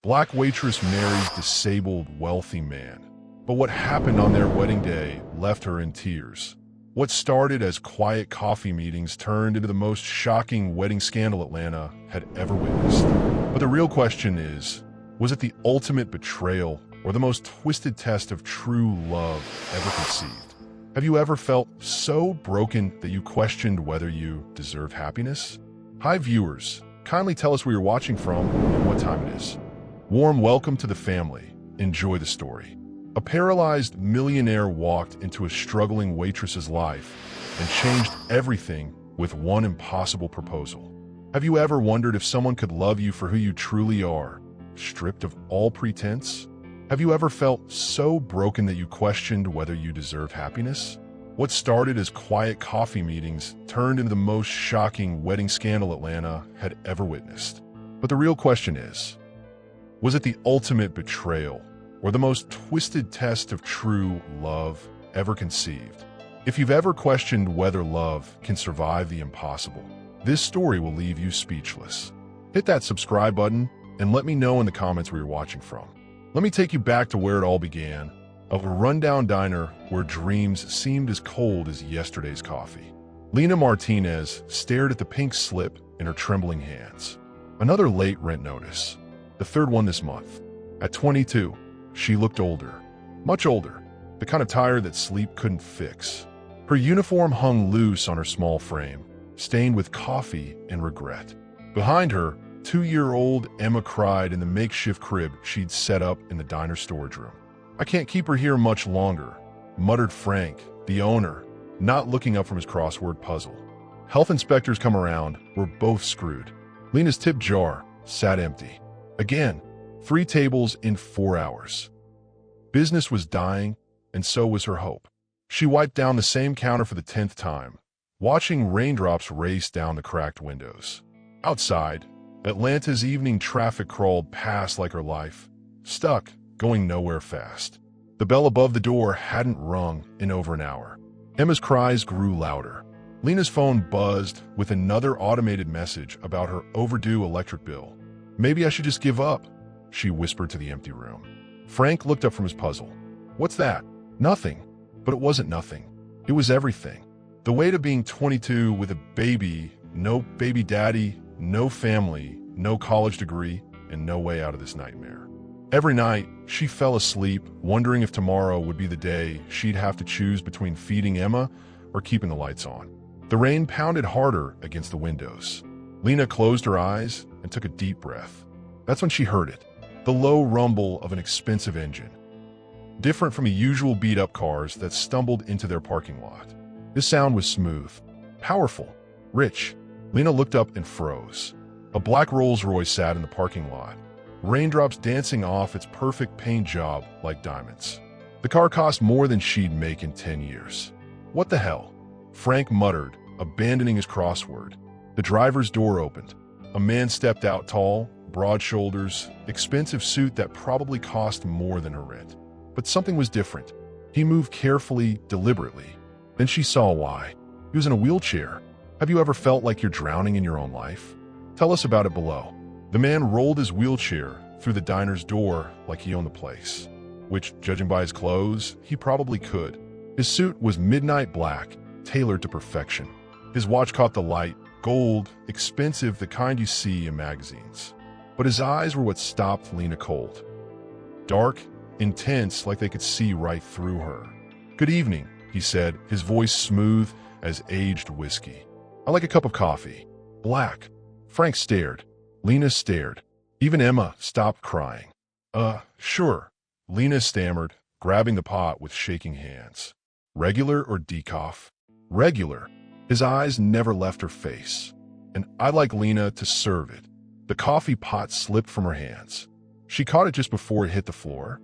Black waitress marries disabled wealthy man. But what happened on their wedding day left her in tears. What started as quiet coffee meetings turned into the most shocking wedding scandal Atlanta had ever witnessed. But the real question is, was it the ultimate betrayal or the most twisted test of true love ever conceived? Have you ever felt so broken that you questioned whether you deserve happiness? Hi viewers, kindly tell us where you're watching from and what time it is. Warm welcome to the family. Enjoy the story. A paralyzed millionaire walked into a struggling waitress's life and changed everything with one impossible proposal. Have you ever wondered if someone could love you for who you truly are, stripped of all pretense? Have you ever felt so broken that you questioned whether you deserve happiness? What started as quiet coffee meetings turned into the most shocking wedding scandal Atlanta had ever witnessed. But the real question is, was it the ultimate betrayal or the most twisted test of true love ever conceived? If you've ever questioned whether love can survive the impossible, this story will leave you speechless. Hit that subscribe button and let me know in the comments where you're watching from. Let me take you back to where it all began, of a rundown diner where dreams seemed as cold as yesterday's coffee. Lena Martinez stared at the pink slip in her trembling hands. Another late rent notice, the third one this month. At 22, she looked older, much older, the kind of tired that sleep couldn't fix. Her uniform hung loose on her small frame, stained with coffee and regret. Behind her, 2-year-old Emma cried in the makeshift crib she'd set up in the diner storage room. "I can't keep her here much longer," muttered Frank, the owner, not looking up from his crossword puzzle. Health inspectors come around, we're both screwed. Lena's tip jar sat empty. Again, 3 tables in 4 hours. Business was dying, and so was her hope. She wiped down the same counter for the 10th time, watching raindrops race down the cracked windows. Outside, Atlanta's evening traffic crawled past like her life, stuck, going nowhere fast. The bell above the door hadn't rung in over an hour. Emma's cries grew louder. Lena's phone buzzed with another automated message about her overdue electric bill. "Maybe I should just give up," she whispered to the empty room. Frank looked up from his puzzle. "What's that?" "Nothing." But it wasn't nothing. It was everything. The weight of being 22 with a baby, no baby daddy, no family, no college degree, and no way out of this nightmare. Every night, she fell asleep, wondering if tomorrow would be the day she'd have to choose between feeding Emma or keeping the lights on. The rain pounded harder against the windows. Lena closed her eyes and took a deep breath. That's when she heard it, the low rumble of an expensive engine. Different from the usual beat-up cars that stumbled into their parking lot. This sound was smooth, powerful, rich. Lena looked up and froze. A black Rolls-Royce sat in the parking lot, raindrops dancing off its perfect paint job like diamonds. The car cost more than she'd make in 10 years. "What the hell?" Frank muttered, abandoning his crossword. The driver's door opened. A man stepped out, tall, broad shoulders, expensive suit that probably cost more than her rent. But something was different. He moved carefully, deliberately. Then she saw why. He was in a wheelchair. Have you ever felt like you're drowning in your own life? Tell us about it below. The man rolled his wheelchair through the diner's door like he owned the place, which, judging by his clothes, he probably could. His suit was midnight black, tailored to perfection. His watch caught the light, gold, expensive, the kind you see in magazines. But his eyes were what stopped Lena cold. Dark, intense, like they could see right through her. "Good evening," he said, his voice smooth as aged whiskey. "I like a cup of coffee." "Black." Frank stared. Lena stared. Even Emma stopped crying. Sure," Lena stammered, grabbing the pot with shaking hands. "Regular or decaf?" "Regular." His eyes never left her face. "And I'd like Lena to serve it." The coffee pot slipped from her hands. She caught it just before it hit the floor.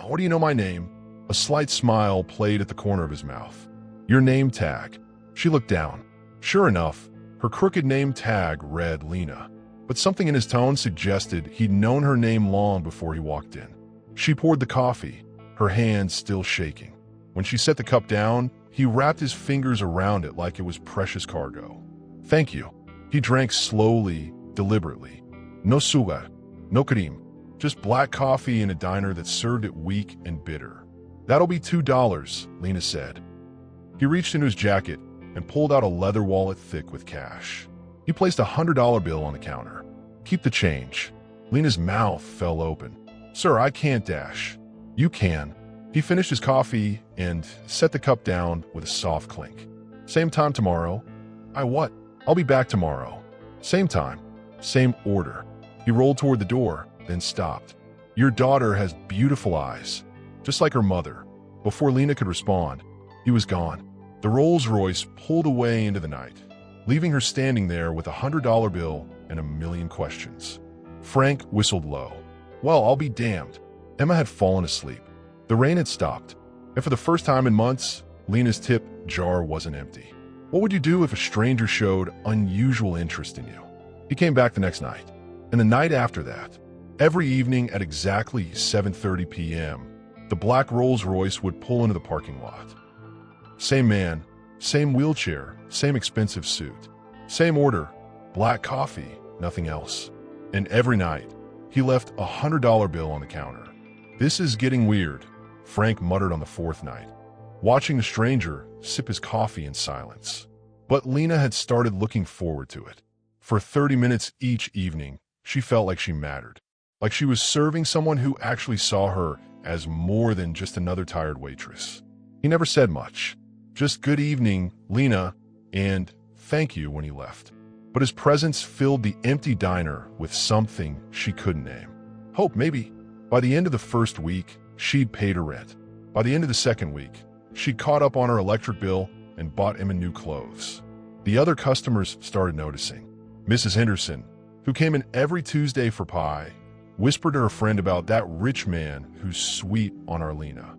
"What do you know my name?" A slight smile played at the corner of his mouth. "Your name tag." She looked down. Sure enough, her crooked name tag read Lena. But something in his tone suggested he'd known her name long before he walked in. She poured the coffee, her hands still shaking. When she set the cup down, he wrapped his fingers around it like it was precious cargo. "Thank you." He drank slowly, deliberately. "No sugar, no cream, Just black coffee in a diner that served it weak and bitter. That'll be $2, Lena said. He reached into his jacket and pulled out a leather wallet thick with cash. He placed a $100 bill on the counter. Keep the change. Lena's mouth fell open. Sir, I can't dash. You can. He finished his coffee and set the cup down with a soft clink. Same time tomorrow. What? I'll be back tomorrow. Same time. Same order. He rolled toward the door, then stopped. Your daughter has beautiful eyes, just like her mother. Before Lena could respond, he was gone. The Rolls-Royce pulled away into the night, leaving her standing there with a $100 bill and a million questions. Frank whistled low. Well, I'll be damned. Emma had fallen asleep. The rain had stopped, and for the first time in months, Lena's tip jar wasn't empty. What would you do if a stranger showed unusual interest in you? He came back the next night, and the night after that. Every evening at exactly 7:30 p.m., the black Rolls-Royce would pull into the parking lot. Same man, same wheelchair, same expensive suit. Same order, black coffee, nothing else. And every night, he left a $100 bill on the counter. This is getting weird, Frank muttered on the fourth night, watching the stranger sip his coffee in silence. But Lena had started looking forward to it. For 30 minutes each evening, she felt like she mattered, like she was serving someone who actually saw her as more than just another tired waitress. He never said much, just good evening, Lena, and thank you when he left. But his presence filled the empty diner with something she couldn't name. Hope, maybe. By the end of the first week, she'd paid her rent. By the end of the second week, she'd caught up on her electric bill and bought Emma new clothes. The other customers started noticing. Mrs. Henderson, who came in every Tuesday for pie, whispered to her friend about that rich man who's sweet on our Lena.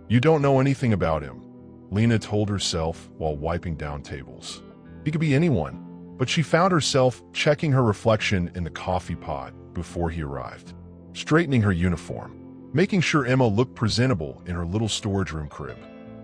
You don't know anything about him, Lena told herself while wiping down tables. He could be anyone, but she found herself checking her reflection in the coffee pot before he arrived, straightening her uniform, making sure Emma looked presentable in her little storage room crib.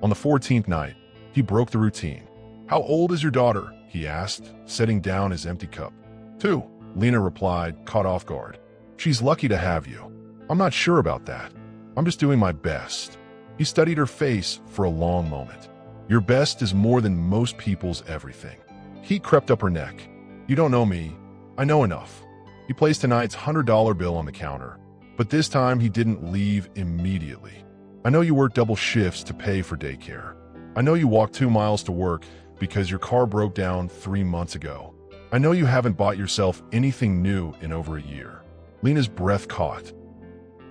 On the 14th night, he broke the routine. How old is your daughter? He asked, setting down his empty cup. 2, Lena replied, caught off guard. She's lucky to have you. I'm not sure about that. I'm just doing my best. He studied her face for a long moment. Your best is more than most people's everything. Heat crept up her neck. You don't know me. I know enough. He placed tonight's $100 bill on the counter, but this time he didn't leave immediately. I know you work double shifts to pay for daycare. I know you walked 2 miles to work because your car broke down 3 months ago. I know you haven't bought yourself anything new in over a year. Lena's breath caught.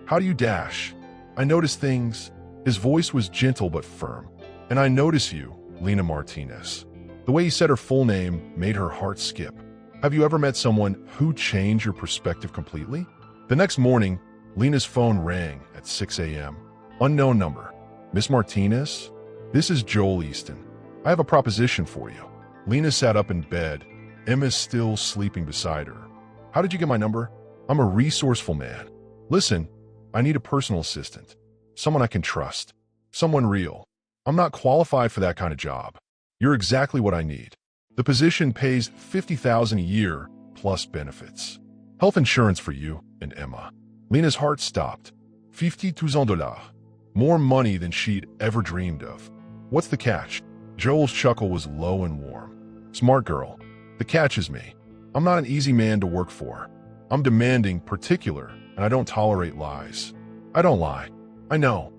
How do you dash? I notice things. His voice was gentle but firm. And I notice you, Lena Martinez. The way he said her full name made her heart skip. Have you ever met someone who changed your perspective completely? The next morning, Lena's phone rang at 6 a.m. Unknown number. Miss Martinez? This is Joel Easton. I have a proposition for you. Lena sat up in bed. Emma's still sleeping beside her. How did you get my number? I'm a resourceful man. Listen, I need a personal assistant. Someone I can trust. Someone real. I'm not qualified for that kind of job. You're exactly what I need. The position pays $50,000 a year plus benefits. Health insurance for you and Emma. Lena's heart stopped. $50,000. More money than she'd ever dreamed of. What's the catch? Joel's chuckle was low and warm. Smart girl. The catch is me. I'm not an easy man to work for. I'm demanding, particular, and I don't tolerate lies. I don't lie. I know.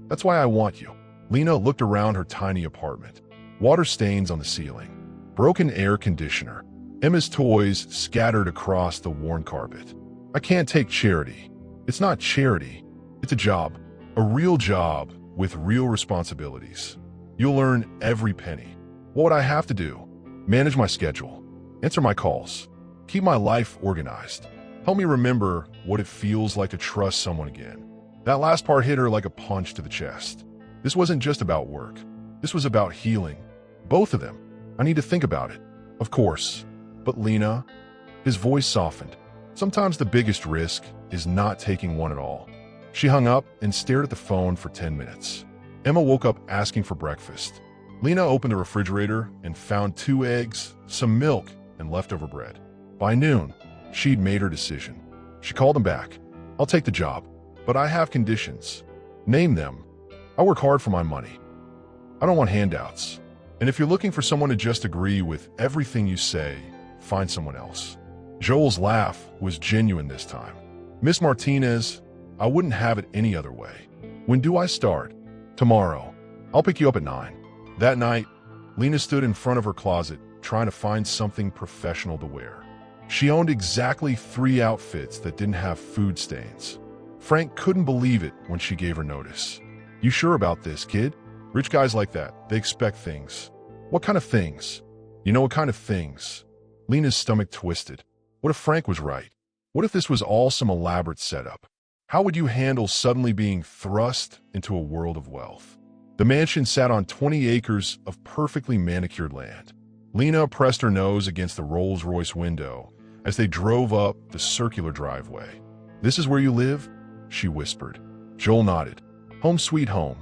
That's why I want you. Lena looked around her tiny apartment. Water stains on the ceiling. Broken air conditioner. Emma's toys scattered across the worn carpet. I can't take charity. It's not charity. It's a job. A real job with real responsibilities. You'll earn every penny. What would I have to do? Manage my schedule. Answer my calls. Keep my life organized. Help me remember what it feels like to trust someone again. That last part hit her like a punch to the chest. This wasn't just about work. This was about healing. Both of them. I need to think about it. Of course. But Lena, his voice softened. Sometimes the biggest risk is not taking one at all. She hung up and stared at the phone for 10 minutes. Emma woke up asking for breakfast. Lena opened the refrigerator and found 2 eggs, some milk, and leftover bread. By noon, she'd made her decision. She called him back. I'll take the job, but I have conditions. Name them. I work hard for my money. I don't want handouts. And if you're looking for someone to just agree with everything you say, find someone else." Joel's laugh was genuine this time. "Miss Martinez, I wouldn't have it any other way. When do I start?" "Tomorrow. I'll pick you up at 9. That night, Lena stood in front of her closet, trying to find something professional to wear. She owned exactly 3 outfits that didn't have food stains. Frank couldn't believe it when she gave her notice. "You sure about this, kid? Rich guys like that, they expect things." "What kind of things?" "You know what kind of things." Lena's stomach twisted. What if Frank was right? What if this was all some elaborate setup? How would you handle suddenly being thrust into a world of wealth? The mansion sat on 20 acres of perfectly manicured land. Lena pressed her nose against the Rolls-Royce window as they drove up the circular driveway. "This is where you live?" she whispered. Joel nodded. "Home sweet home."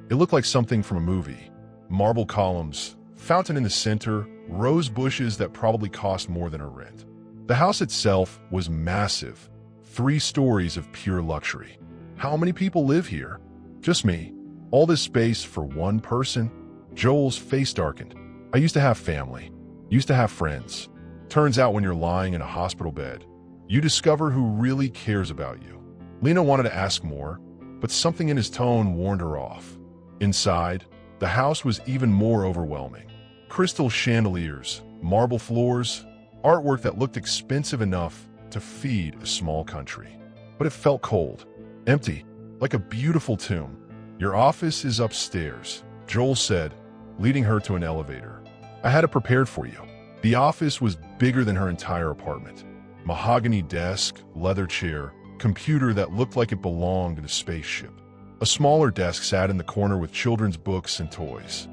It looked like something from a movie. Marble columns, fountain in the center, rose bushes that probably cost more than her rent. The house itself was massive, 3 stories of pure luxury. "How many people live here?" "Just me. All this space for one person?" Joel's face darkened. "I used to have family. Used to have friends. Turns out when you're lying in a hospital bed, you discover who really cares about you." Lena wanted to ask more, but something in his tone warned her off. Inside, the house was even more overwhelming. Crystal chandeliers, marble floors, artwork that looked expensive enough to feed a small country. But it felt cold, empty, like a beautiful tomb. "Your office is upstairs," Joel said, leading her to an elevator. "I had it prepared for you." The office was bigger than her entire apartment. Mahogany desk, leather chair, computer that looked like it belonged in a spaceship. A smaller desk sat in the corner with children's books and toys.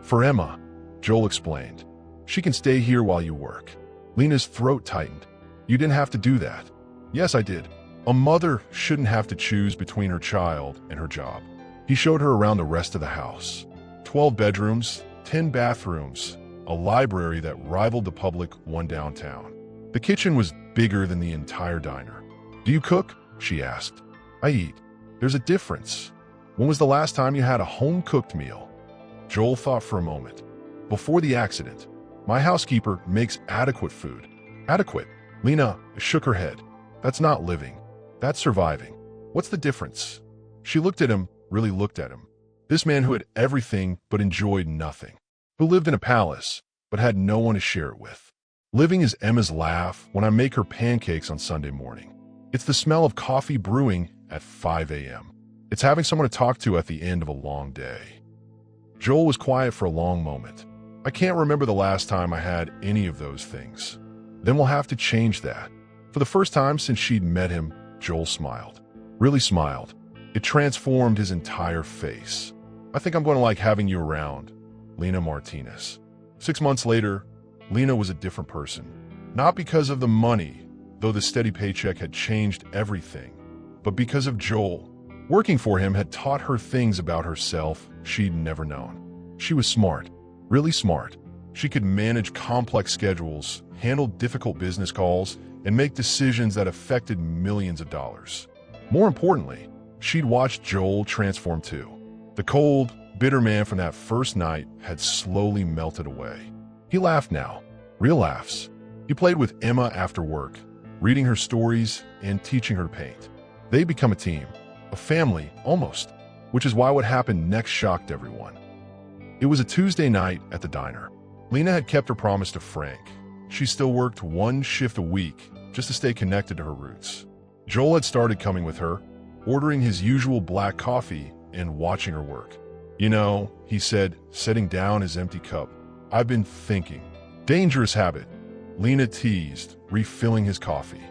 "For Emma," Joel explained. "She can stay here while you work." Lena's throat tightened. "You didn't have to do that." "Yes, I did. A mother shouldn't have to choose between her child and her job." He showed her around the rest of the house. 12 bedrooms, 10 bathrooms, a library that rivaled the public one downtown. The kitchen was bigger than the entire diner. "Do you cook?" she asked. "I eat." "There's a difference. When was the last time you had a home-cooked meal?" Joel thought for a moment. "Before the accident. My housekeeper makes adequate food." "Adequate?" Lena shook her head. "That's not living. That's surviving." "What's the difference?" She looked at him, really looked at him. This man who had everything but enjoyed nothing. Who lived in a palace, but had no one to share it with. "Living is Emma's laugh when I make her pancakes on Sunday morning. It's the smell of coffee brewing at 5 a.m. It's having someone to talk to at the end of a long day." Joel was quiet for a long moment. "I can't remember the last time I had any of those things." "Then we'll have to change that." For the first time since she'd met him, Joel smiled. Really smiled. It transformed his entire face. "I think I'm going to like having you around, Lena Martinez." 6 months later, Lena was a different person. Not because of the money, though the steady paycheck had changed everything, but because of Joel. Working for him had taught her things about herself she'd never known. She was smart, really smart. She could manage complex schedules, handle difficult business calls, and make decisions that affected millions of dollars. More importantly, she'd watched Joel transform too. The cold, bitter man from that first night had slowly melted away. He laughed now, real laughs. He played with Emma after work, reading her stories and teaching her to paint. They'd become a team, a family, almost, which is why what happened next shocked everyone. It was a Tuesday night at the diner. Lena had kept her promise to Frank. She still worked 1 shift a week just to stay connected to her roots. Joel had started coming with her, ordering his usual black coffee and watching her work. "You know," he said, setting down his empty cup, "I've been thinking." "Dangerous habit," Lena teased, refilling his coffee.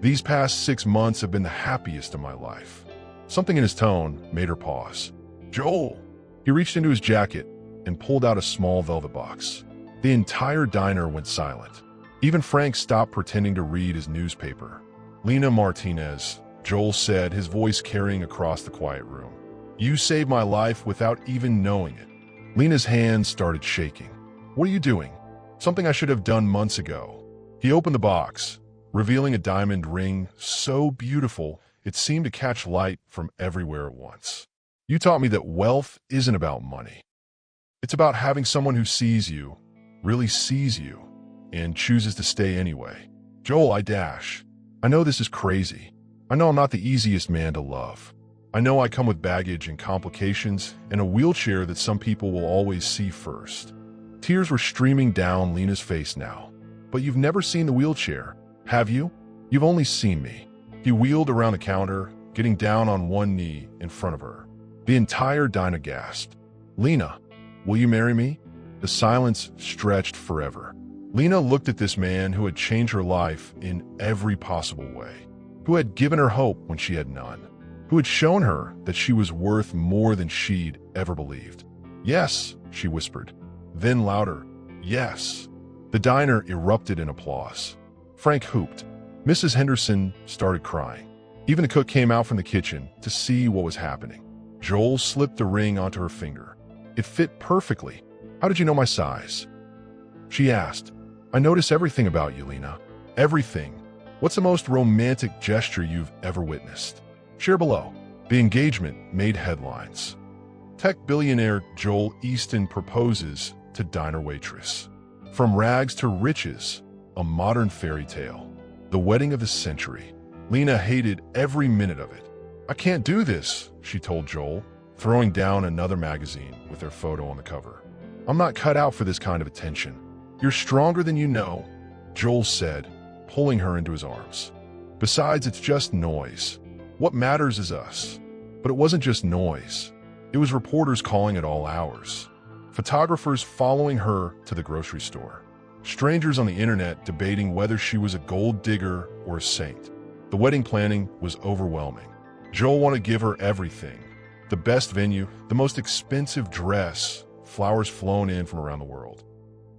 "These past 6 months have been the happiest of my life." Something in his tone made her pause. "Joel!" He reached into his jacket and pulled out a small velvet box. The entire diner went silent. Even Frank stopped pretending to read his newspaper. "Lena Martinez," Joel said, his voice carrying across the quiet room. "You saved my life without even knowing it." Lena's hands started shaking. "What are you doing?" "Something I should have done months ago." He opened the box, revealing a diamond ring so beautiful it seemed to catch light from everywhere at once. You taught me that wealth isn't about money. It's about having someone who sees you, really sees you, and chooses to stay anyway. Joel, I dash. I know this is crazy. I know I'm not the easiest man to love. I know I come with baggage and complications and a wheelchair that some people will always see first. Tears were streaming down Lena's face now. But you've never seen the wheelchair, have you? You've only seen me. He wheeled around the counter, getting down on one knee in front of her. The entire diner gasped. Lena, will you marry me? The silence stretched forever. Lena looked at this man who had changed her life in every possible way, who had given her hope when she had none, who had shown her that she was worth more than she'd ever believed. Yes, she whispered. Then louder, yes. The diner erupted in applause. Frank hooped. Mrs. Henderson started crying. Even the cook came out from the kitchen to see what was happening. Joel slipped the ring onto her finger. It fit perfectly. How did you know my size? She asked. I notice everything about you, Lena. Everything. What's the most romantic gesture you've ever witnessed? Share below. The engagement made headlines. Tech billionaire Joel Easton proposes to diner waitress. From rags to riches, a modern fairy tale. The wedding of the century. Lena hated every minute of it. I can't do this, she told Joel, throwing down another magazine with their photo on the cover. I'm not cut out for this kind of attention. You're stronger than you know, Joel said, pulling her into his arms. Besides, it's just noise. What matters is us. But it wasn't just noise. It was reporters calling at all hours. Photographers following her to the grocery store. Strangers on the internet debating whether she was a gold digger or a saint. The wedding planning was overwhelming. Joel wanted to give her everything. The best venue, the most expensive dress, flowers flown in from around the world.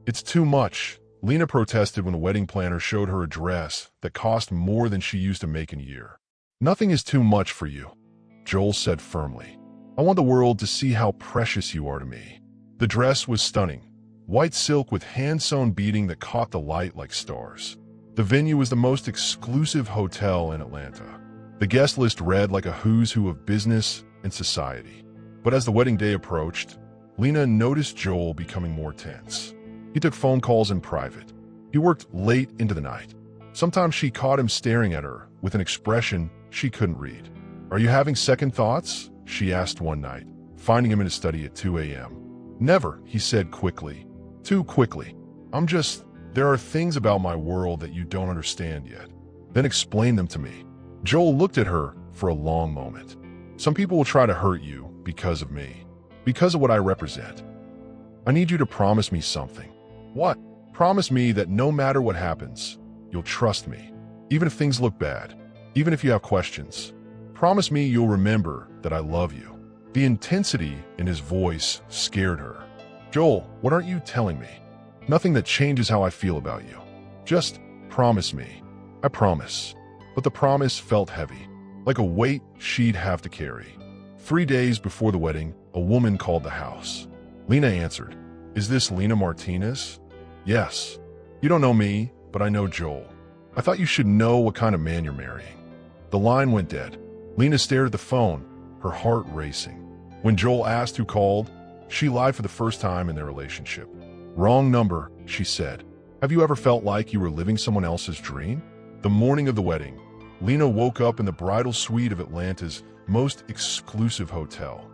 It's too much, Lena protested when the wedding planner showed her a dress that cost more than she used to make in a year. Nothing is too much for you, Joel said firmly. I want the world to see how precious you are to me. The dress was stunning. White silk with hand-sewn beading that caught the light like stars. The venue was the most exclusive hotel in Atlanta. The guest list read like a who's who of business and society. But as the wedding day approached, Lena noticed Joel becoming more tense. He took phone calls in private. He worked late into the night. Sometimes she caught him staring at her with an expression she couldn't read. Are you having second thoughts? She asked one night, finding him in his study at 2 a.m. Never, he said quickly. Too quickly. There are things about my world that you don't understand yet. Then explain them to me. Joel looked at her for a long moment. Some people will try to hurt you because of me, because of what I represent. I need you to promise me something. What? Promise me that no matter what happens, you'll trust me, even if things look bad, even if you have questions. Promise me you'll remember that I love you. The intensity in his voice scared her. Joel, what aren't you telling me? Nothing that changes how I feel about you. Just promise me. I promise. But the promise felt heavy, like a weight she'd have to carry. 3 days before the wedding, a woman called the house. Lena answered. Is this Lena Martinez? Yes. You don't know me, but I know Joel. I thought you should know what kind of man you're marrying. The line went dead. Lena stared at the phone, her heart racing. When Joel asked who called, she lied for the first time in their relationship. Wrong number, she said. Have you ever felt like you were living someone else's dream? The morning of the wedding, Lena woke up in the bridal suite of Atlanta's most exclusive hotel.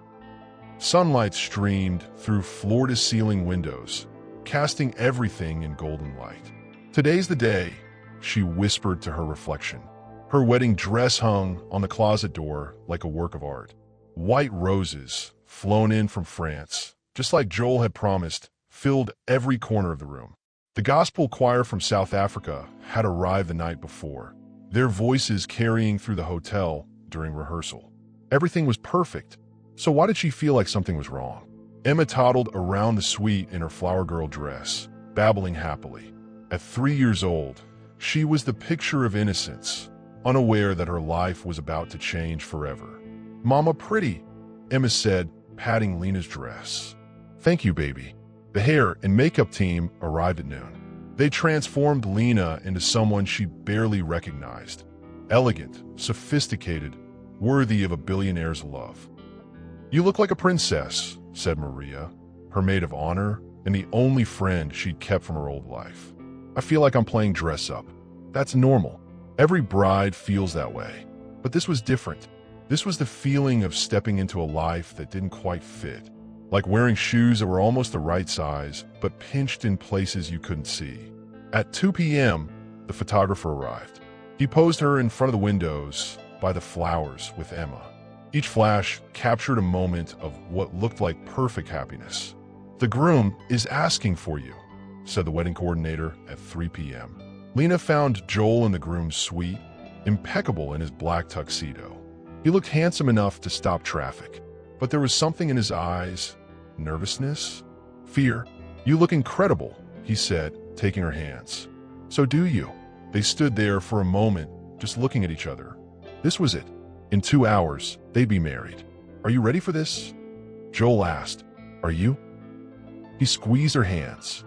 Sunlight streamed through floor-to-ceiling windows, casting everything in golden light. Today's the day, she whispered to her reflection. Her wedding dress hung on the closet door like a work of art. White roses, flown in from France, just like Joel had promised, filled every corner of the room. The gospel choir from South Africa had arrived the night before, their voices carrying through the hotel during rehearsal. Everything was perfect, so why did she feel like something was wrong? Emma toddled around the suite in her flower girl dress, babbling happily. At 3 years old, she was the picture of innocence, unaware that her life was about to change forever. Mama pretty, Emma said, patting Lena's dress. Thank you, baby. The hair and makeup team arrived at noon. They transformed Lena into someone she barely recognized. Elegant, sophisticated, worthy of a billionaire's love. "You look like a princess," said Maria, her maid of honor and the only friend she'd kept from her old life. "I feel like I'm playing dress-up. That's normal. Every bride feels that way. But this was different. This was the feeling of stepping into a life that didn't quite fit. Like wearing shoes that were almost the right size, but pinched in places you couldn't see." At 2 p.m., the photographer arrived. He posed her in front of the windows by the flowers with Emma. Each flash captured a moment of what looked like perfect happiness. "The groom is asking for you," said the wedding coordinator at 3 p.m. Lena found Joel in the groom's suite, impeccable in his black tuxedo. He looked handsome enough to stop traffic, but there was something in his eyes. Nervousness? Fear? "You look incredible," he said, taking her hands. "So do you." They stood there for a moment, just looking at each other. This was it. In 2 hours, they'd be married. "Are you ready for this?" Joel asked. "Are you?" He squeezed her hands.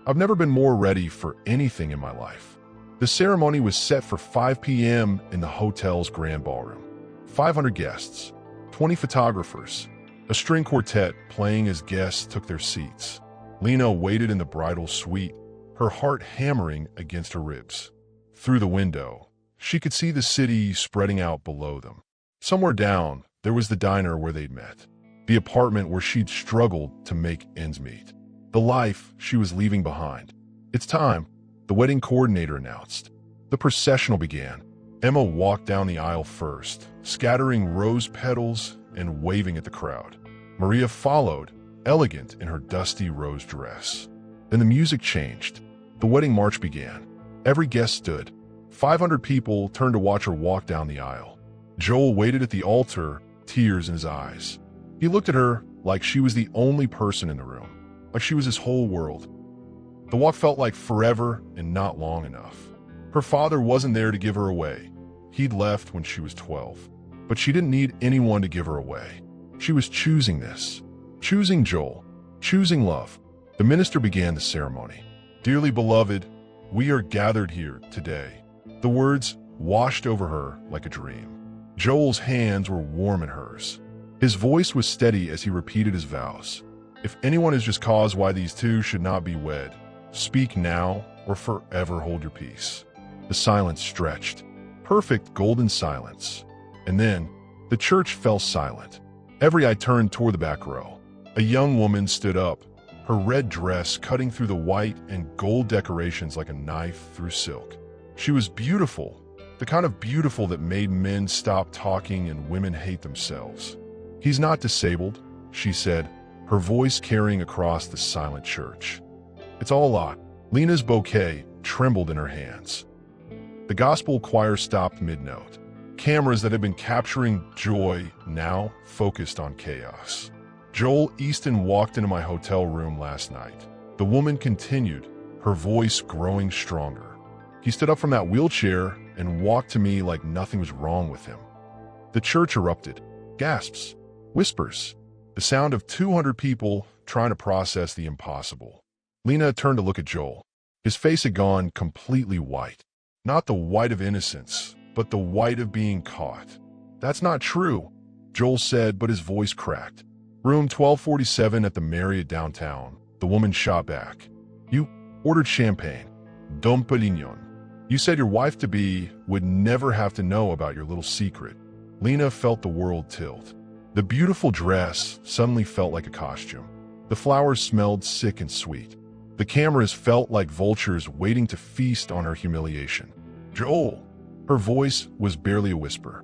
"I've never been more ready for anything in my life." The ceremony was set for 5 p.m. in the hotel's grand ballroom. 500 guests, 20 photographers, a string quartet playing as guests took their seats. Lena waited in the bridal suite, her heart hammering against her ribs. Through the window, she could see the city spreading out below them. Somewhere down, there was the diner where they'd met, the apartment where she'd struggled to make ends meet, the life she was leaving behind. "It's time," the wedding coordinator announced. The processional began. Emma walked down the aisle first, scattering rose petals and waving at the crowd. Maria followed, elegant in her dusty rose dress. Then the music changed. The wedding march began. Every guest stood. 500 people turned to watch her walk down the aisle. Joel waited at the altar, tears in his eyes. He looked at her like she was the only person in the room, like she was his whole world. The walk felt like forever and not long enough. Her father wasn't there to give her away. He'd left when she was 12. But she didn't need anyone to give her away. She was choosing this. Choosing Joel. Choosing love. The minister began the ceremony. "Dearly beloved, we are gathered here today." The words washed over her like a dream. Joel's hands were warm in hers. His voice was steady as he repeated his vows. "If anyone has just cause why these two should not be wed, speak now or forever hold your peace." The silence stretched. Perfect golden silence. And then, the church fell silent. Every eye turned toward the back row. A young woman stood up, her red dress cutting through the white and gold decorations like a knife through silk. She was beautiful, the kind of beautiful that made men stop talking and women hate themselves. "He's not disabled," she said, her voice carrying across the silent church. "It's all a lot." Lena's bouquet trembled in her hands. The gospel choir stopped mid-note. Cameras that had been capturing joy now focused on chaos. "Joel Easton walked into my hotel room last night." The woman continued, her voice growing stronger. "He stood up from that wheelchair and walked to me like nothing was wrong with him." The church erupted. Gasps. Whispers. The sound of 200 people trying to process the impossible. Lena turned to look at Joel. His face had gone completely white. Not the white of innocence, but the white of being caught. "That's not true," Joel said, but his voice cracked. "Room 1247 at the Marriott downtown," the woman shot back. "You ordered champagne. Dom Perignon. You said your wife-to-be would never have to know about your little secret." Lena felt the world tilt. The beautiful dress suddenly felt like a costume. The flowers smelled sick and sweet. The cameras felt like vultures waiting to feast on her humiliation. "Joel!" Her voice was barely a whisper.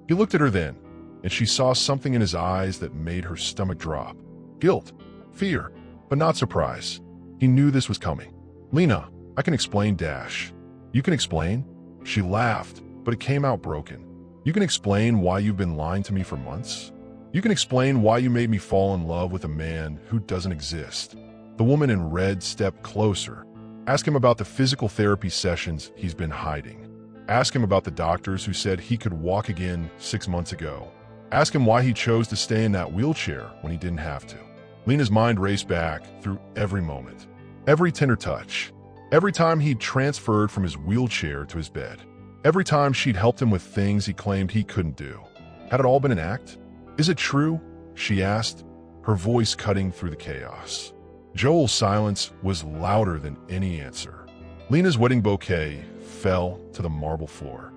He looked at her then, and she saw something in his eyes that made her stomach drop. Guilt, fear, but not surprise. He knew this was coming. "Lena, I can explain, Dash." "You can explain?" She laughed, but it came out broken. "You can explain why you've been lying to me for months? You can explain why you made me fall in love with a man who doesn't exist?" The woman in red stepped closer. "Ask him about the physical therapy sessions he's been hiding. Ask him about the doctors who said he could walk again 6 months ago. Ask him why he chose to stay in that wheelchair when he didn't have to." Lena's mind raced back through every moment. Every tender touch, Every time he'd transferred from his wheelchair to his bed. Every time she'd helped him with things he claimed he couldn't do. Had it all been an act? Is it true? She asked, her voice cutting through the chaos. Joel's silence was louder than any answer. Lena's wedding bouquet fell to the marble floor.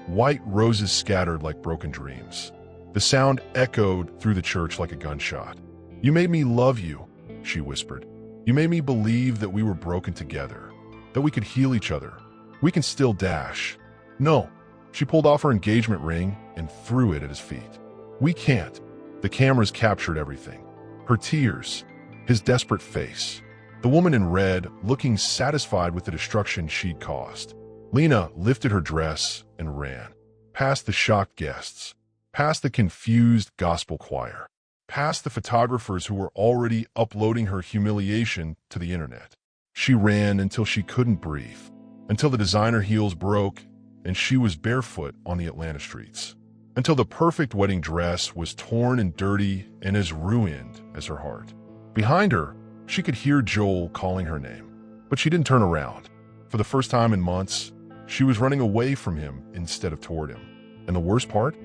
White roses scattered like broken dreams. The sound echoed through the church like a gunshot. "You made me love you," she whispered. "You made me believe that we were broken together, that we could heal each other. We can still dash." "No." She pulled off her engagement ring and threw it at his feet. "We can't." The cameras captured everything. Her tears, his desperate face, the woman in red looking satisfied with the destruction she'd caused. Lena lifted her dress and ran, past the shocked guests, past the confused gospel choir, past the photographers who were already uploading her humiliation to the internet. She ran until she couldn't breathe, until the designer heels broke and she was barefoot on the Atlanta streets, until the perfect wedding dress was torn and dirty and as ruined as her heart. Behind her, she could hear Joel calling her name, but she didn't turn around. For the first time in months, she was running away from him instead of toward him. And the worst part?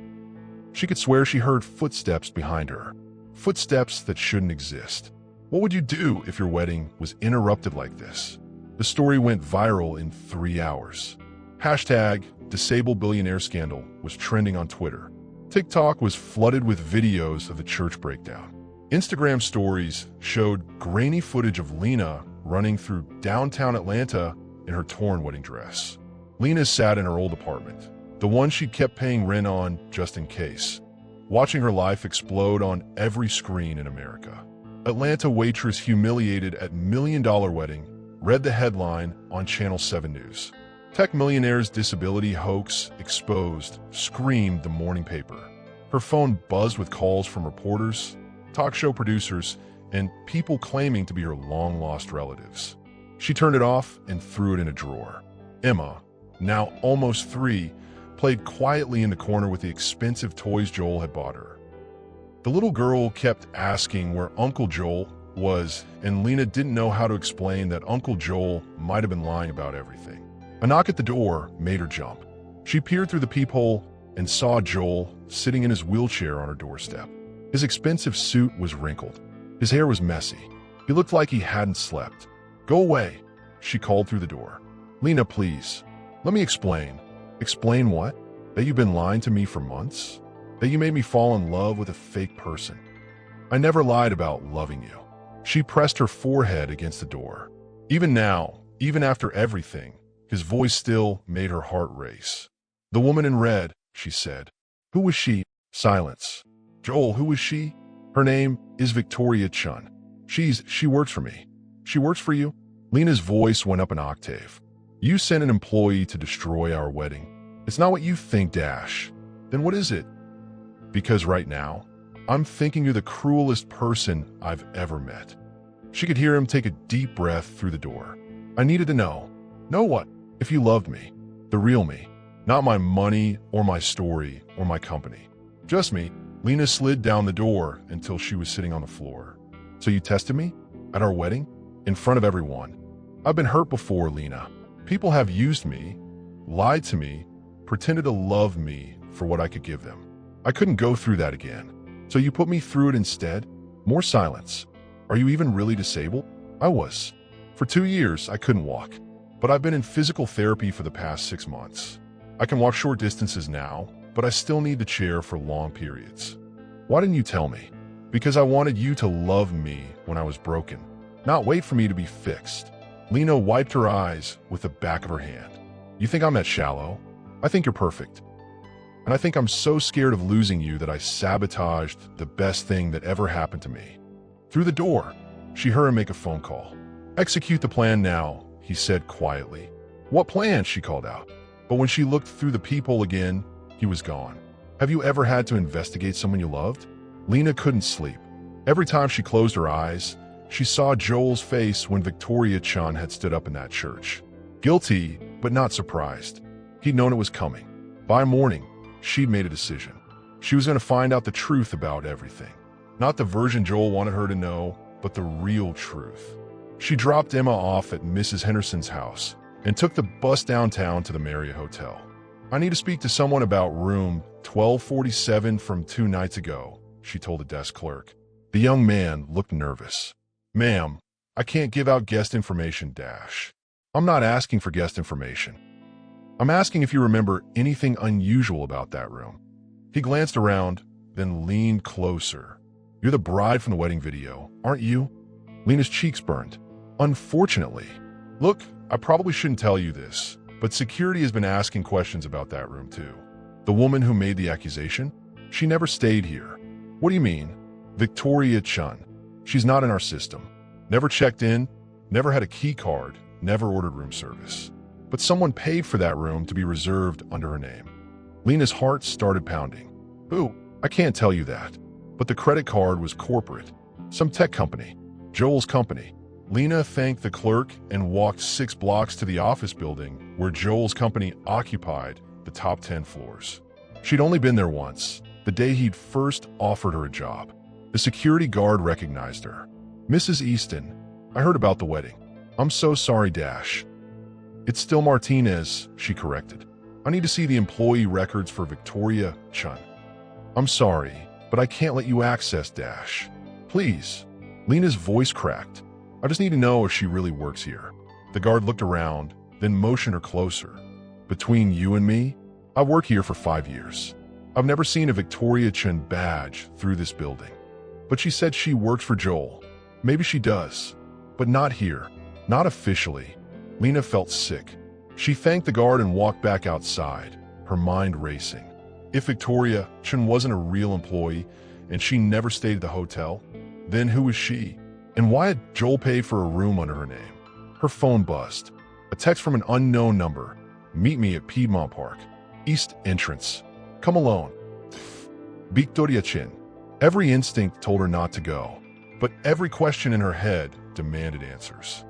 She could swear she heard footsteps behind her, footsteps that shouldn't exist. What would you do if your wedding was interrupted like this? The story went viral in 3 hours. Hashtag Disabled Billionaire Scandal was trending on Twitter. TikTok was flooded with videos of the church breakdown. Instagram stories showed grainy footage of Lena running through downtown Atlanta in her torn wedding dress. Lena sat in her old apartment, the one she'd kept paying rent on just in case, watching her life explode on every screen in America. Atlanta waitress humiliated at $1 million wedding read the headline on Channel 7 News. Tech millionaire's disability hoax exposed, screamed the morning paper. Her phone buzzed with calls from reporters, talk show producers, and people claiming to be her long-lost relatives. She turned it off and threw it in a drawer. Emma, now almost 3, played quietly in the corner with the expensive toys Joel had bought her. The little girl kept asking where Uncle Joel was, and Lena didn't know how to explain that Uncle Joel might have been lying about everything. A knock at the door made her jump. She peered through the peephole and saw Joel sitting in his wheelchair on her doorstep. His expensive suit was wrinkled. His hair was messy. He looked like he hadn't slept. "Go away," she called through the door. "Lena, please. Let me explain." "Explain what? That you've been lying to me for months? That you made me fall in love with a fake person?" "I never lied about loving you." She pressed her forehead against the door. Even now, even after everything, his voice still made her heart race. "The woman in red," she said. "Who was she?" Silence. "Joel, who was she?" "Her name is Victoria Chun. She works for me." "She works for you?" Lena's voice went up an octave. "You sent an employee to destroy our wedding. It's not what you think, Dash. Then what is it?" "Because right now, I'm thinking you're the cruelest person I've ever met." She could hear him take a deep breath through the door. "I needed to know." "Know what?" "If you loved me. The real me. Not my money or my story or my company. Just me." Lena slid down the door until she was sitting on the floor. "So you tested me? At our wedding? In front of everyone? I've been hurt before, Lena. People have used me, lied to me, pretended to love me for what I could give them. I couldn't go through that again. So you put me through it instead?" More silence. "Are you even really disabled?" "I was. For 2 years, I couldn't walk. But I've been in physical therapy for the past 6 months. I can walk short distances now, but I still need the chair for long periods." "Why didn't you tell me?" "Because I wanted you to love me when I was broken, not wait for me to be fixed." Lena wiped her eyes with the back of her hand. "You think I'm that shallow? I think you're perfect. And I think I'm so scared of losing you that I sabotaged the best thing that ever happened to me." Through the door, she heard him make a phone call. "Execute the plan now," he said quietly. "What plan?" she called out. But when she looked through the peephole again, he was gone. "Have you ever had to investigate someone you loved?" Lena couldn't sleep. Every time she closed her eyes, she saw Joel's face when Victoria Chun had stood up in that church. Guilty, but not surprised. He'd known it was coming. By morning, she'd made a decision. She was going to find out the truth about everything. Not the version Joel wanted her to know, but the real truth. She dropped Emma off at Mrs. Henderson's house and took the bus downtown to the Marriott Hotel. "I need to speak to someone about room 1247 from 2 nights ago," she told the desk clerk. The young man looked nervous. "Ma'am, I can't give out guest information, dash. I'm not asking for guest information. I'm asking if you remember anything unusual about that room." He glanced around, then leaned closer. "You're the bride from the wedding video, aren't you?" Lena's cheeks burned. "Unfortunately. Look, I probably shouldn't tell you this, but security has been asking questions about that room too. The woman who made the accusation? She never stayed here." "What do you mean?" "Victoria Chun. She's not in our system. Never checked in, never had a key card, never ordered room service. But someone paid for that room to be reserved under her name." Lena's heart started pounding. "Who? I can't tell you that. But the credit card was corporate. Some tech company. Joel's company." Lena thanked the clerk and walked 6 blocks to the office building where Joel's company occupied the top 10 floors. She'd only been there once, the day he'd first offered her a job. The security guard recognized her. "Mrs. Easton, I heard about the wedding. I'm so sorry, dash." "It's still Martinez," she corrected. "I need to see the employee records for Victoria Chun." "I'm sorry, but I can't let you access dash. Please." Lena's voice cracked. "I just need to know if she really works here." The guard looked around, then motioned her closer. "Between you and me, I've worked here for 5 years. I've never seen a Victoria Chun badge through this building. But she said she worked for Joel. Maybe she does, but not here. Not officially." Lena felt sick. She thanked the guard and walked back outside, her mind racing. If Victoria Chun wasn't a real employee and she never stayed at the hotel, then who was she? And why had Joel pay for a room under her name? Her phone buzzed. A text from an unknown number. "Meet me at Piedmont Park. East entrance. Come alone. Victoria Chun." Every instinct told her not to go, but every question in her head demanded answers.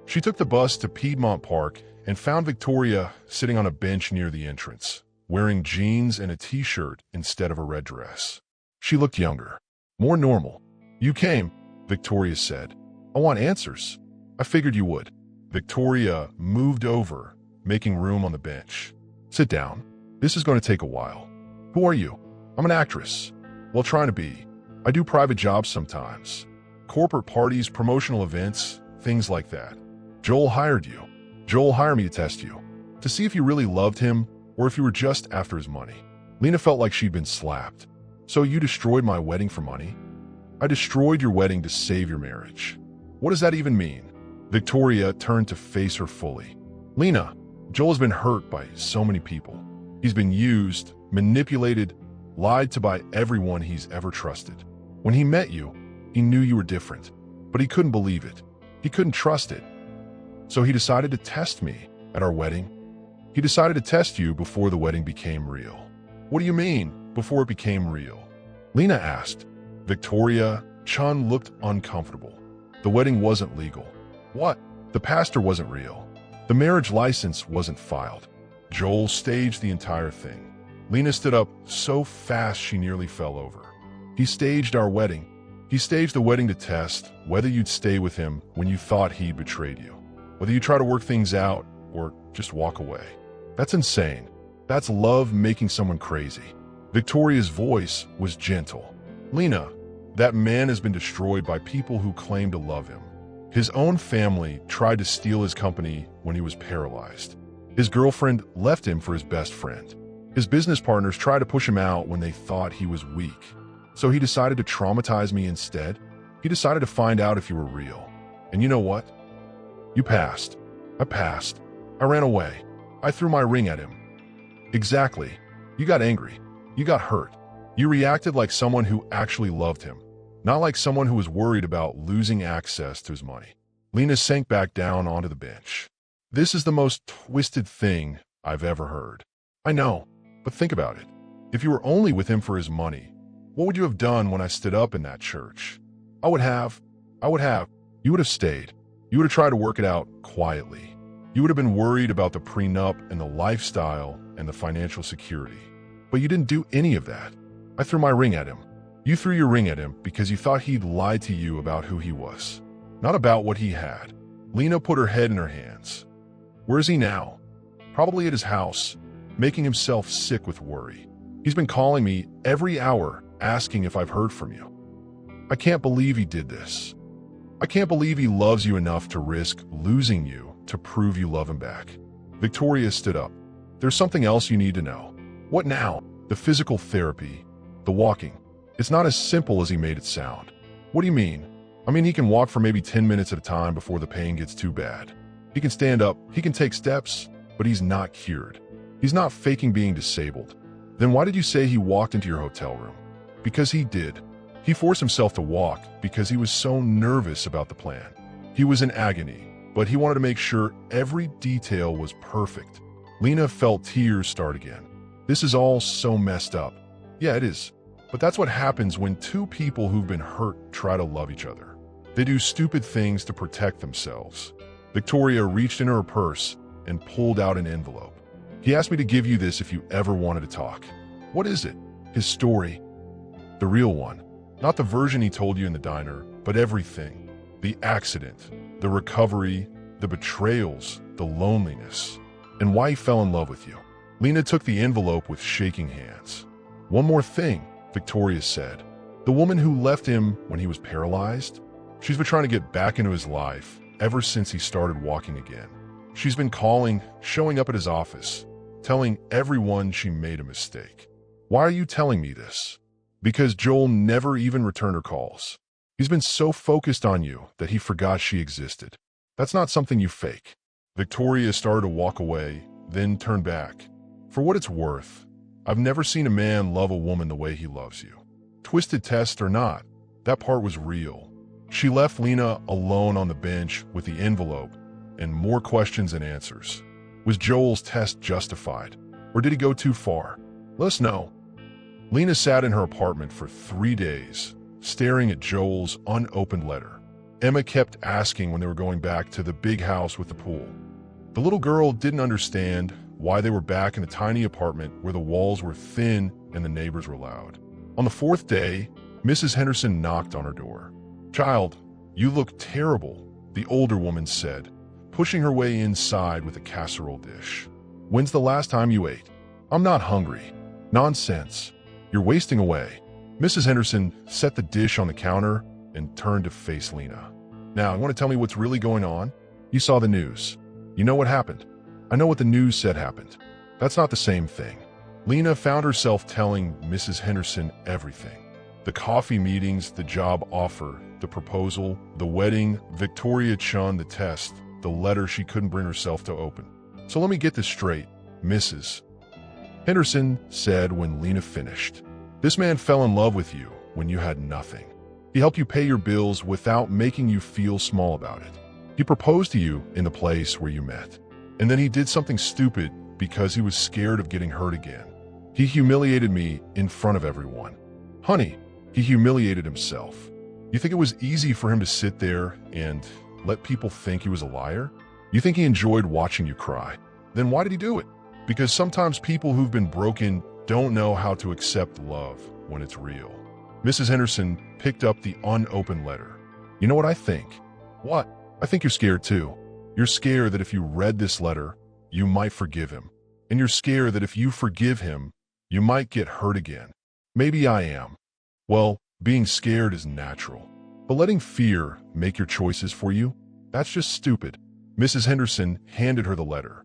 She took the bus to Piedmont Park and found Victoria sitting on a bench near the entrance, wearing jeans and a t-shirt instead of a red dress. She looked younger, more normal. "You came," Victoria said. "I want answers. I figured you would." Victoria moved over, making room on the bench. "Sit down. This is going to take a while." "Who are you?" "I'm an actress. Well, trying to be. I do private jobs sometimes. Corporate parties, promotional events, things like that." "Joel hired you." "Joel hired me to test you, to see if you really loved him or if you were just after his money." Lena felt like she'd been slapped. "So you destroyed my wedding for money?" "I destroyed your wedding to save your marriage." "What does that even mean?" Victoria turned to face her fully. "Lena, Joel has been hurt by so many people. He's been used, manipulated, lied to by everyone he's ever trusted. When he met you, he knew you were different, but he couldn't believe it. He couldn't trust it. So he decided to test me at our wedding. He decided to test you before the wedding became real." "What do you mean, before it became real?" Lena asked. Victoria Chun looked uncomfortable. "The wedding wasn't legal." "What?" "The pastor wasn't real. The marriage license wasn't filed. Joel staged the entire thing." Lena stood up so fast she nearly fell over. "He staged our wedding. He staged the wedding to test whether you'd stay with him when you thought he betrayed you. Whether you try to work things out or just walk away. That's insane. That's love making someone crazy." Victoria's voice was gentle. "Lena, that man has been destroyed by people who claim to love him. His own family tried to steal his company when he was paralyzed. His girlfriend left him for his best friend. His business partners tried to push him out when they thought he was weak. So he decided to traumatize me instead. He decided to find out if you were real. And you know what? You passed. I passed. I ran away. I threw my ring at him." "Exactly. You got angry. You got hurt. You reacted like someone who actually loved him, not like someone who was worried about losing access to his money." Lena sank back down onto the bench. "This is the most twisted thing I've ever heard." "I know, but think about it. If you were only with him for his money, what would you have done when I stood up in that church?" I would have. You would have stayed. You would have tried to work it out quietly. You would have been worried about the prenup and the lifestyle and the financial security. But you didn't do any of that. I threw my ring at him. You threw your ring at him because you thought he'd lied to you about who he was. not about what he had. Lena put her head in her hands. Where is he now? Probably at his house, making himself sick with worry. He's been calling me every hour, asking if I've heard from you. I can't believe he did this. I can't believe he loves you enough to risk losing you to prove you love him back. Victoria stood up. There's something else you need to know. What now? The physical therapy, the walking. It's not as simple as he made it sound. What do you mean? I mean, he can walk for maybe 10 minutes at a time before the pain gets too bad. He can stand up, he can take steps, but he's not cured. He's not faking being disabled. Then why did you say he walked into your hotel room? Because he did. He forced himself to walk because he was so nervous about the plan. He was in agony, but he wanted to make sure every detail was perfect. Lena felt tears start again. This is all so messed up. Yeah, it is. But that's what happens when two people who've been hurt try to love each other. They do stupid things to protect themselves. Victoria reached into her purse and pulled out an envelope. He asked me to give you this if you ever wanted to talk. What is it? His story. The real one. Not the version he told you in the diner, but everything. The accident, the recovery, the betrayals, the loneliness, and why he fell in love with you. Lena took the envelope with shaking hands. One more thing, Victoria said. The woman who left him when he was paralyzed? She's been trying to get back into his life ever since he started walking again. She's been calling, showing up at his office, telling everyone she made a mistake. Why are you telling me this? Because Joel never even returned her calls. He's been so focused on you that he forgot she existed. That's not something you fake. Victoria started to walk away, then turned back. For what it's worth, I've never seen a man love a woman the way he loves you. Twisted test or not, that part was real. She left Lena alone on the bench with the envelope and more questions than answers. Was Joel's test justified, or did he go too far? Let us know. Lena sat in her apartment for 3 days, staring at Joel's unopened letter. Emma kept asking when they were going back to the big house with the pool. The little girl didn't understand why they were back in the tiny apartment where the walls were thin and the neighbors were loud. On the 4th day, Mrs. Henderson knocked on her door. "Child, you look terrible," the older woman said, pushing her way inside with a casserole dish. "When's the last time you ate?" "I'm not hungry." "Nonsense. You're wasting away." Mrs. Henderson set the dish on the counter and turned to face Lena. "Now, you want to tell me what's really going on? You saw the news. You know what happened." "I know what the news said happened." "That's not the same thing." Lena found herself telling Mrs. Henderson everything. The coffee meetings, the job offer, the proposal, the wedding, Victoria Chun, the test, the letter she couldn't bring herself to open. "So let me get this straight, Mrs. Henderson said when Lena finished. "This man fell in love with you when you had nothing. He helped you pay your bills without making you feel small about it. He proposed to you in the place where you met. And then he did something stupid because he was scared of getting hurt again. He humiliated me in front of everyone. Honey, he humiliated himself. You think it was easy for him to sit there and let people think he was a liar? You think he enjoyed watching you cry? Then why did he do it? Because sometimes people who've been broken don't know how to accept love when it's real." Mrs. Henderson picked up the unopened letter. "You know what I think?" "What?" "I think you're scared too. You're scared that if you read this letter, you might forgive him. And you're scared that if you forgive him, you might get hurt again. Maybe I am. Well, being scared is natural. But letting fear make your choices for you, that's just stupid." Mrs. Henderson handed her the letter.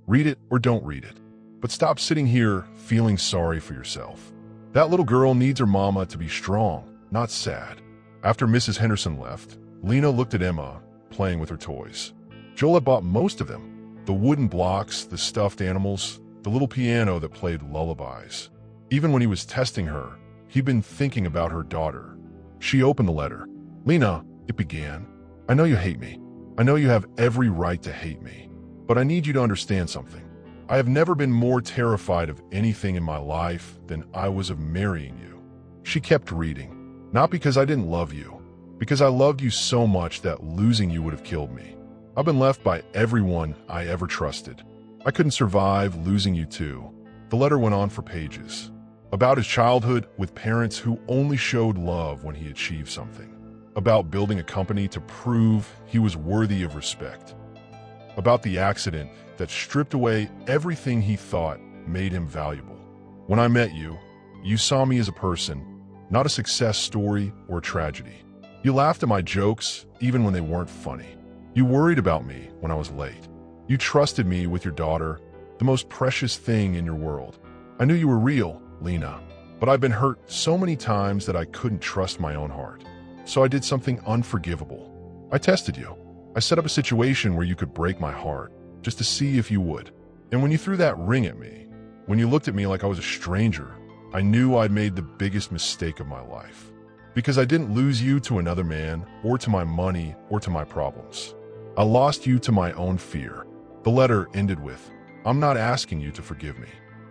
"Read it or don't read it. But stop sitting here feeling sorry for yourself. That little girl needs her mama to be strong, not sad." After Mrs. Henderson left, Lena looked at Emma, playing with her toys. Joel had bought most of them. The wooden blocks, the stuffed animals, the little piano that played lullabies. Even when he was testing her, he'd been thinking about her daughter. She opened the letter. "Lena," it began, "I know you hate me. I know you have every right to hate me. But I need you to understand something. I have never been more terrified of anything in my life than I was of marrying you." She kept reading. "Not because I didn't love you, because I loved you so much that losing you would have killed me. I've been left by everyone I ever trusted. I couldn't survive losing you too." The letter went on for pages. About his childhood with parents who only showed love when he achieved something. about building a company to prove he was worthy of respect, about the accident that stripped away everything he thought made him valuable. When I met you, you saw me as a person, not a success story or a tragedy. You laughed at my jokes even when they weren't funny. You worried about me when I was late. You trusted me with your daughter, the most precious thing in your world. I knew you were real, Lena, but I've been hurt so many times that I couldn't trust my own heart. So I did something unforgivable. I tested you. I set up a situation where you could break my heart, just to see if you would. And when you threw that ring at me, when you looked at me like I was a stranger, I knew I'd made the biggest mistake of my life. Because I didn't lose you to another man, or to my money, or to my problems. I lost you to my own fear. The letter ended with, "I'm not asking you to forgive me.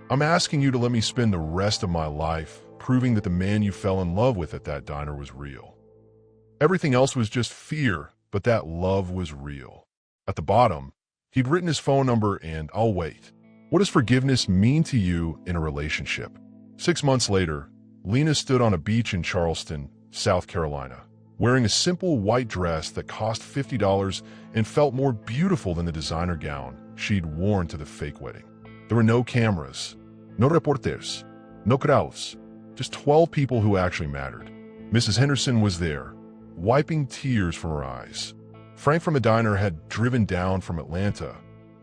I'm asking you to let me spend the rest of my life proving that the man you fell in love with at that diner was real." Everything else was just fear, but that love was real. At the bottom, he'd written his phone number and "I'll wait." What does forgiveness mean to you in a relationship? 6 months later, Lena stood on a beach in Charleston, South Carolina, wearing a simple white dress that cost $50 and felt more beautiful than the designer gown she'd worn to the fake wedding. There were no cameras, no reporters, no crowds, just 12 people who actually mattered. Mrs. Henderson was there, wiping tears from her eyes. Frank from the diner had driven down from Atlanta,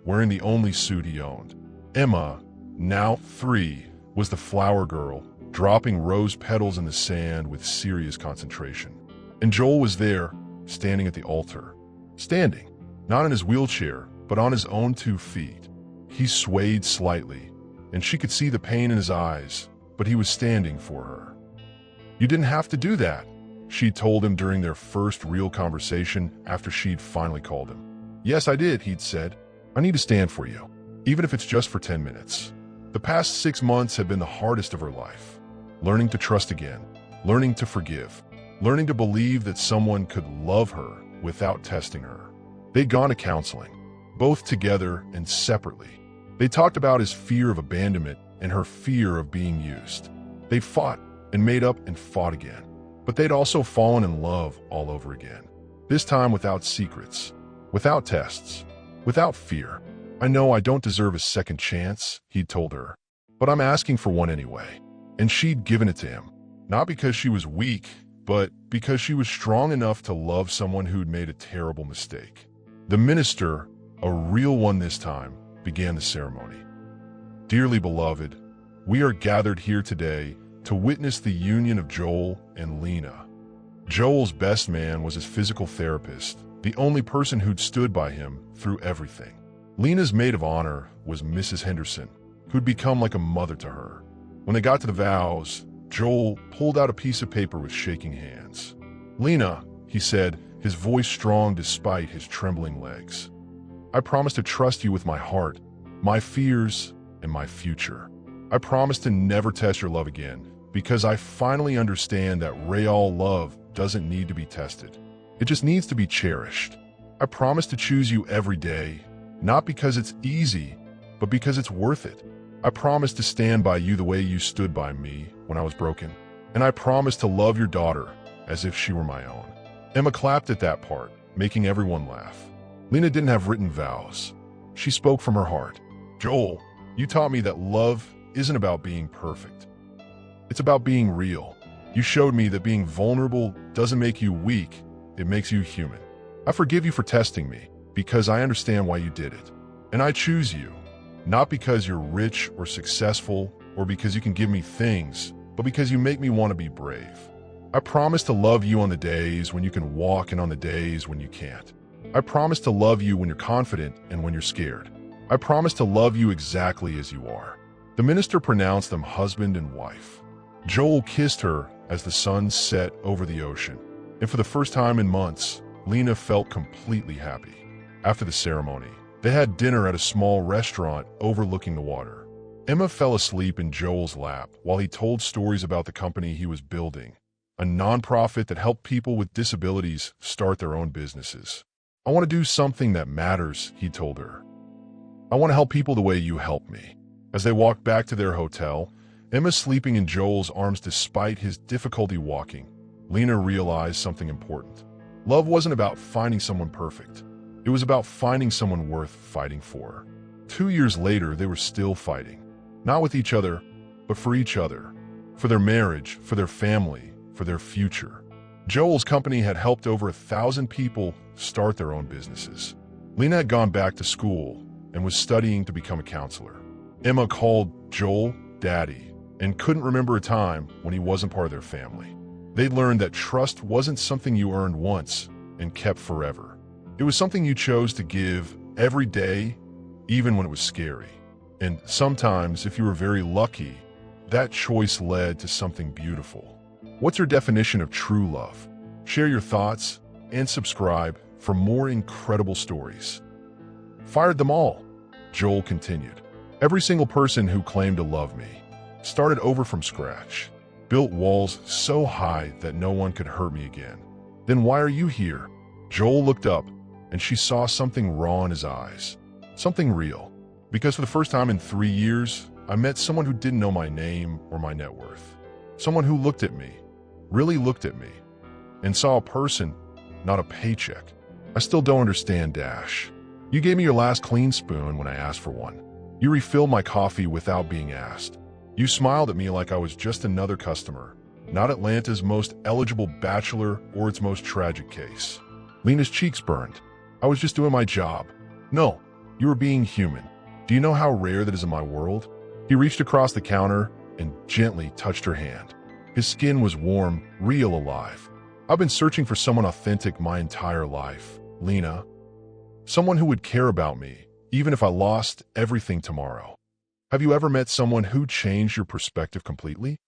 wearing the only suit he owned. Emma, now 3, was the flower girl, dropping rose petals in the sand with serious concentration. And Joel was there, standing at the altar. Standing, not in his wheelchair, but on his own 2 feet. He swayed slightly, and she could see the pain in his eyes, but he was standing for her. "You didn't have to do that," she told him during their first real conversation after she'd finally called him. "Yes, I did," he'd said. "I need to stand for you, even if it's just for 10 minutes. The past 6 months have been the hardest of her life. Learning to trust again, learning to forgive, learning to believe that someone could love her without testing her." They'd gone to counseling, both together and separately. They talked about his fear of abandonment and her fear of being used. They fought and made up and fought again. But they'd also fallen in love all over again. This time without secrets, without tests, without fear. "I know I don't deserve a second chance," he'd told her, "but I'm asking for one anyway." And she'd given it to him, not because she was weak, but because she was strong enough to love someone who'd made a terrible mistake. The minister, a real one this time, began the ceremony. "Dearly beloved, we are gathered here today to witness the union of Joel and Lena." Joel's best man was his physical therapist, the only person who'd stood by him through everything. Lena's maid of honor was Mrs. Henderson, who'd become like a mother to her. When they got to the vows, Joel pulled out a piece of paper with shaking hands. "Lena," he said, his voice strong despite his trembling legs, "I promise to trust you with my heart, my fears, and my future. I promise to never test your love again, because I finally understand that real love doesn't need to be tested. It just needs to be cherished. I promise to choose you every day, not because it's easy, but because it's worth it. I promise to stand by you the way you stood by me when I was broken. And I promise to love your daughter as if she were my own." Emma clapped at that part, making everyone laugh. Lena didn't have written vows. She spoke from her heart. "Joel, you taught me that love isn't about being perfect. It's about being real. You showed me that being vulnerable doesn't make you weak, it makes you human. I forgive you for testing me, because I understand why you did it. And I choose you, not because you're rich or successful, or because you can give me things, but because you make me want to be brave. I promise to love you on the days when you can walk and on the days when you can't. I promise to love you when you're confident and when you're scared. I promise to love you exactly as you are." The minister pronounced them husband and wife. Joel kissed her as the sun set over the ocean, and for the first time in months, Lena felt completely happy. After the ceremony, they had dinner at a small restaurant overlooking the water. Emma fell asleep in Joel's lap while he told stories about the company he was building, a nonprofit that helped people with disabilities start their own businesses. "I want to do something that matters," he told her. "I want to help people the way you helped me." As they walked back to their hotel, Emma sleeping in Joel's arms despite his difficulty walking, Lena realized something important. Love wasn't about finding someone perfect. It was about finding someone worth fighting for. 2 years later, they were still fighting. Not with each other, but for each other. For their marriage, for their family, for their future. Joel's company had helped over 1,000 people start their own businesses. Lena had gone back to school and was studying to become a counselor. Emma called Joel Daddy and couldn't remember a time when he wasn't part of their family. They'd learned that trust wasn't something you earned once and kept forever. It was something you chose to give every day, even when it was scary. And sometimes, if you were very lucky, that choice led to something beautiful. What's your definition of true love? Share your thoughts and subscribe for more incredible stories. Fired them all, Joel continued. Every single person who claimed to love me started over from scratch, built walls so high that no one could hurt me again. Then why are you here? Joel looked up and she saw something raw in his eyes. Something real. Because for the first time in 3 years, I met someone who didn't know my name or my net worth. Someone who looked at me, really looked at me, and saw a person, not a paycheck. I still don't understand, Dash. You gave me your last clean spoon when I asked for one. You refilled my coffee without being asked. You smiled at me like I was just another customer, not Atlanta's most eligible bachelor or its most tragic case. Lena's cheeks burned. I was just doing my job. No, you were being human. Do you know how rare that is in my world? He reached across the counter and gently touched her hand. His skin was warm, real, alive. I've been searching for someone authentic my entire life, Lena. Someone who would care about me, even if I lost everything tomorrow. Have you ever met someone who changed your perspective completely?